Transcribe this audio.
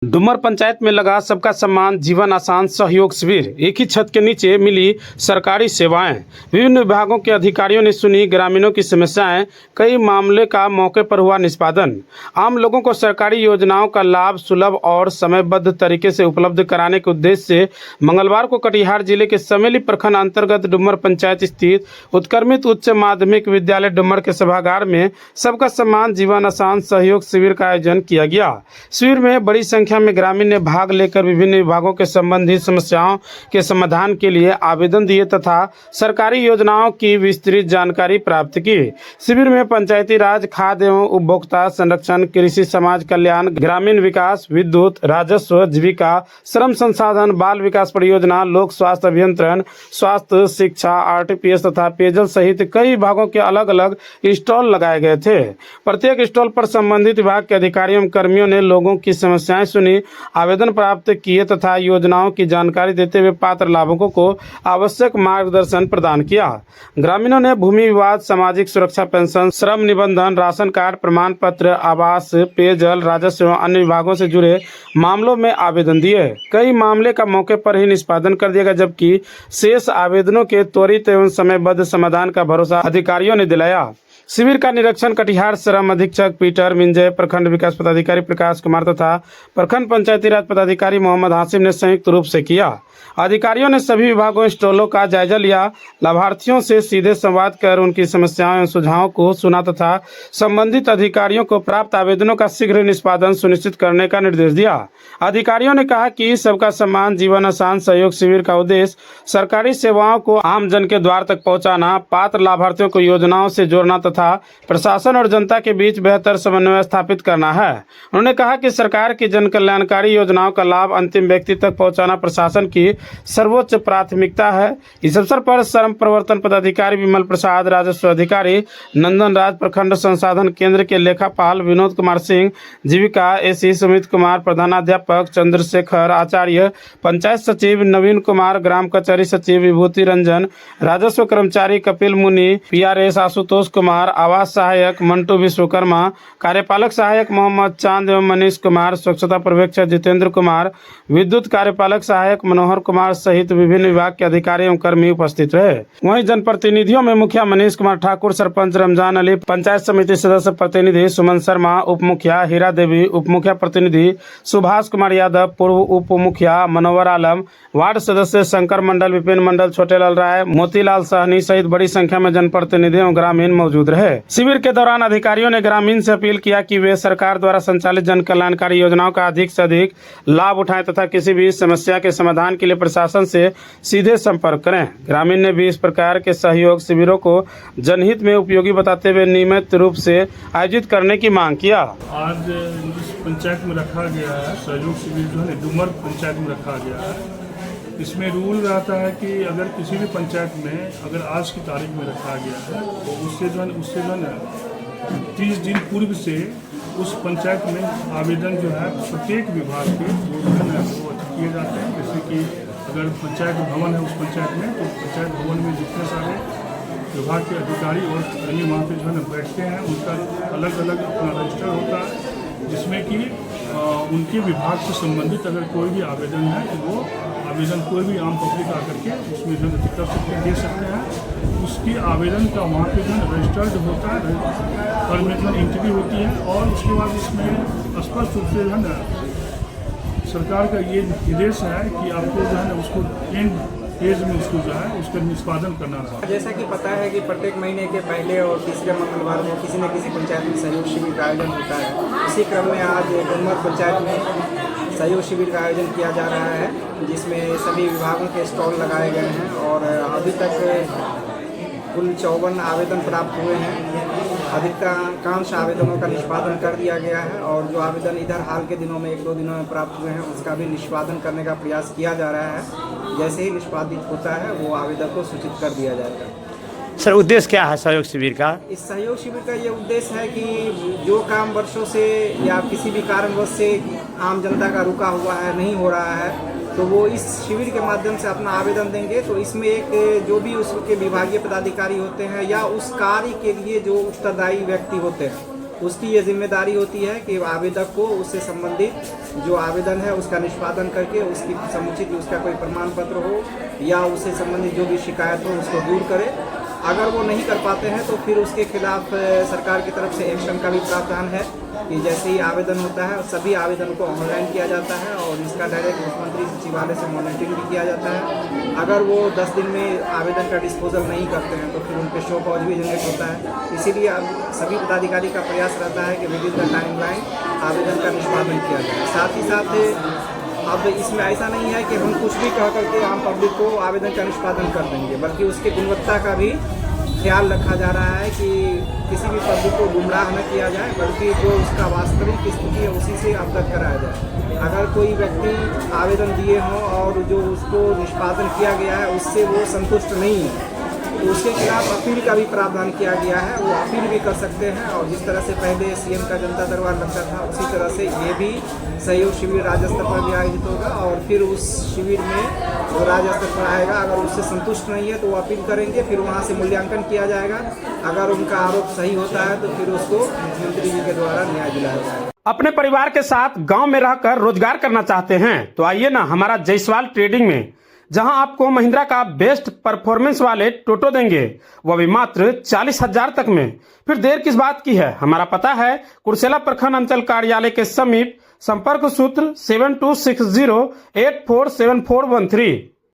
डुमर पंचायत में लगा सबका सम्मान जीवन आसान सहयोग शिविर। एक ही छत के नीचे मिली सरकारी सेवाएं। विभिन्न विभागों के अधिकारियों ने सुनी ग्रामीणों की समस्याएं। कई मामले का मौके पर हुआ निष्पादन। आम लोगों को सरकारी योजनाओं का लाभ सुलभ और समयबद्ध तरीके से उपलब्ध कराने के उद्देश्य से मंगलवार को कटिहार जिले के समेली प्रखंड अंतर्गत डुमर पंचायत स्थित उत्क्रमित उच्च माध्यमिक विद्यालय डुमर के सभागार में सबका सम्मान जीवन आसान सहयोग शिविर का आयोजन किया गया। शिविर में बड़ी संख्या में ग्रामीण ने भाग लेकर विभिन्न विभागों के संबंधित समस्याओं के समाधान के लिए आवेदन दिए तथा सरकारी योजनाओं की विस्तृत जानकारी प्राप्त की। शिविर में पंचायती राज, खाद्य एवं उपभोक्ता संरक्षण, कृषि, समाज कल्याण, ग्रामीण विकास, विद्युत, राजस्व, जीविका, श्रम संसाधन, बाल विकास परियोजना, लोक स्वास्थ्य अभियंत्रण, स्वास्थ्य, शिक्षा, आरटीपीएस तथा पेयजल सहित कई विभागों के अलग अलग स्टॉल लगाए गए थे। प्रत्येक स्टॉल पर संबंधित विभाग के अधिकारियों एवं कर्मियों ने लोगों की समस्याएं सुनी, आवेदन प्राप्त किए तथा योजनाओं की जानकारी देते हुए पात्र लाभुकों को आवश्यक मार्गदर्शन प्रदान किया। ग्रामीणों ने भूमि विवाद, सामाजिक सुरक्षा पेंशन, श्रम निबंधन, राशन कार्ड, प्रमाण पत्र, आवास, पेयजल, राजस्व एवं अन्य विभागों से जुड़े मामलों में आवेदन दिए। कई मामले का मौके पर ही निष्पादन कर दिया गया, जबकि शेष आवेदनों के त्वरित एवं समयबद्ध समाधान का भरोसा अधिकारियों ने दिलाया। शिविर का निरीक्षण कटिहार श्रम अधीक्षक पीटर मिंजय, प्रखंड विकास पदाधिकारी प्रकाश कुमार तथा प्रखंड पंचायती राज पदाधिकारी मोहम्मद हासिम ने संयुक्त रूप से किया। अधिकारियों ने सभी विभागों स्टॉलों का जायजा लिया, लाभार्थियों से सीधे संवाद कर उनकी समस्याओं एवं सुझावों को सुना तथा संबंधित अधिकारियों को प्राप्त आवेदनों का शीघ्र निष्पादन सुनिश्चित करने का निर्देश दिया। अधिकारियों ने कहा कि सबका सम्मान जीवन आसान सहयोग शिविर का उद्देश्य सरकारी सेवाओं को आम जन के द्वार तक पहुंचाना, पात्र लाभार्थियों को योजनाओं से जोड़ना तथा प्रशासन और जनता के बीच बेहतर समन्वय स्थापित करना है। उन्होंने कहा कि सरकार की जन कल्याणकारी योजनाओं का लाभ अंतिम व्यक्ति तक पहुंचाना प्रशासन की सर्वोच्च प्राथमिकता है। इस अवसर पर श्रम प्रवर्तन पदाधिकारी विमल प्रसाद, राजस्व अधिकारी नंदन राज, प्रखंड संसाधन केंद्र के लेखापाल विनोद कुमार सिंह, जीविका एसी सुमित कुमार, प्रधानाध्यापक चंद्रशेखर आचार्य, पंचायत सचिव नवीन कुमार, ग्राम कचहरी सचिव विभूति रंजन, राजस्व कर्मचारी कपिल मुनि, पीआरएस आशुतोष कुमार, आवास सहायक मंटू विश्वकर्मा, कार्यपालक सहायक मोहम्मद चांद एवं मनीष कुमार, स्वच्छता पर्यवेक्षक जितेंद्र कुमार, विद्युत कार्यपालक सहायक मनोहर कुमार सहित विभिन्न विभाग के अधिकारी एवं कर्मी उपस्थित रहे। वहीं जनप्रतिनिधियों में मुखिया मनीष कुमार ठाकुर, सरपंच रमजान अली, पंचायत समिति सदस्य प्रतिनिधि सुमन शर्मा, उप मुखिया हीरा देवी, उप मुखिया प्रतिनिधि सुभाष कुमार यादव, पूर्व उप मुखिया मनोवर आलम, वार्ड सदस्य शंकर मंडल, विपिन मंडल, छोटेलाल राय, मोतीलाल सहनी सहित बड़ी संख्या में जनप्रतिनिधि एवं ग्रामीण मौजूद रहे। शिविर के दौरान अधिकारियों ने ग्रामीण से अपील किया कि वे सरकार द्वारा संचालित जन कल्याणकारी योजनाओं का अधिक से अधिक लाभ उठाएं तथा किसी भी समस्या के समाधान के लिए प्रशासन से सीधे संपर्क करें। ग्रामीण ने भी इस प्रकार के सहयोग शिविरों को जनहित में उपयोगी बताते हुए नियमित रूप से आयोजित करने की मांग किया। आज जिस पंचायत में रखा गया है सहयोग शिविर जो है डुमर पंचायत में रखा गया है, इसमें रूल रहता है कि अगर किसी भी पंचायत में अगर आज की तारीख में रखा गया है तो उससे जो है 30 दिन पूर्व से उस पंचायत में आवेदन जो है प्रत्येक विभाग के वो किए जाते हैं। जैसे कि अगर पंचायत भवन है उस पंचायत में, तो पंचायत भवन में जितने सारे विभाग के अधिकारी और कर्मी वहाँ पे जो है बैठते हैं, उनका अलग अलग अपना रजिस्टर होता है, जिसमें कि उनके विभाग से संबंधित अगर कोई भी आवेदन है तो वो आवेदन कोई भी आम पब्लिक आकर के उसमें जो है कर सकते हैं, दे सकते हैं। उसकी आवेदन का वहाँ पे जो है रजिस्टर्ड होता है, परमिशन एंट्री होती है और उसके बाद इसमें स्पष्ट रूप से जो है ना सरकार का ये निर्देश है कि आपको जो है ना उसको एंड फेज में उसको जो है उसका निष्पादन करना रहा। जैसा कि पता है कि प्रत्येक महीने के पहले और तीसरे मंगलवार को किसी न किसी पंचायत में सहयोग शिविर का आयोजन होता है। इसी क्रम में आज डुमर पंचायत में सहयोग शिविर का आयोजन किया जा रहा है, जिसमें सभी विभागों के स्टॉल लगाए गए हैं और अभी तक कुल 54 आवेदन प्राप्त हुए हैं। अधिकांश आवेदनों का निष्पादन कर दिया गया है और जो आवेदन इधर हाल के दिनों में 1-2 दिनों में प्राप्त हुए हैं उसका भी निष्पादन करने का प्रयास किया जा रहा है। जैसे ही निष्पादित होता है वो आवेदक को सूचित कर दिया जाएगा। सर, उद्देश्य क्या है सहयोग शिविर का? इस सहयोग शिविर का ये उद्देश्य है कि जो काम वर्षों से या किसी भी कारणवश से आम जनता का रुका हुआ है, नहीं हो रहा है, तो वो इस शिविर के माध्यम से अपना आवेदन देंगे। तो इसमें एक जो भी उसके विभागीय पदाधिकारी होते हैं या उस कार्य के लिए जो उत्तरदायी व्यक्ति होते हैं उसकी ये जिम्मेदारी होती है कि आवेदक को उससे संबंधित जो आवेदन है उसका निष्पादन करके उसकी समुचित उसका कोई प्रमाण पत्र हो या उससे संबंधित जो भी शिकायत हो उसको दूर करे। अगर वो नहीं कर पाते हैं तो फिर उसके खिलाफ सरकार की तरफ से एक्शन का भी प्रावधान है कि जैसे ही आवेदन होता है सभी आवेदन को ऑनलाइन किया जाता है और इसका डायरेक्ट मुख्यमंत्री सचिवालय से मॉनिटरिंग भी किया जाता है। अगर वो 10 दिन में आवेदन का डिस्पोजल नहीं करते हैं तो फिर उन पे शो कॉज भी जनरेट होता है। इसीलिए अब सभी पदाधिकारी का प्रयास रहता है कि विद इन द टाइमलाइन आवेदन का निष्पादन किया जाए। साथ ही साथ अब इसमें ऐसा नहीं है कि हम कुछ भी कह करके आम पब्लिक को आवेदन का निष्पादन कर देंगे, बल्कि उसकी गुणवत्ता का भी ख्याल रखा जा रहा है कि किसी भी पब्लिक को गुमराह न किया जाए, बल्कि जो उसका वास्तविक स्थिति है उसी से अवगत कराया जाए। अगर कोई व्यक्ति आवेदन दिए हों और जो उसको निष्पादन किया गया है उससे वो संतुष्ट नहीं है तो उसके खिलाफ अपील का भी प्रावधान किया गया है। वो अपील भी कर सकते हैं और जिस तरह से पहले सीएम का जनता दरबार लगता था उसी तरह से ये भी सहयोग शिविर राज्य स्तर पर भी आयोजित होगा और फिर उस शिविर में जो राज्य स्तर पर आएगा अगर उससे संतुष्ट नहीं है तो वो अपील करेंगे, फिर वहाँ से मूल्यांकन किया जाएगा। अगर उनका आरोप सही होता है तो फिर उसको मुख्यमंत्री जी के द्वारा न्याय दिलाया जाएगा। अपने परिवार के साथ गांव में रहकर रोजगार करना चाहते हैं तो आइए ना हमारा जायसवाल ट्रेडिंग में, जहां आपको महिंद्रा का बेस्ट परफॉर्मेंस वाले टोटो देंगे, वह भी मात्र 40,000 तक में। फिर देर किस बात की है। हमारा पता है कुर्सेला प्रखंड अंचल कार्यालय के समीप। संपर्क सूत्र 7260847413।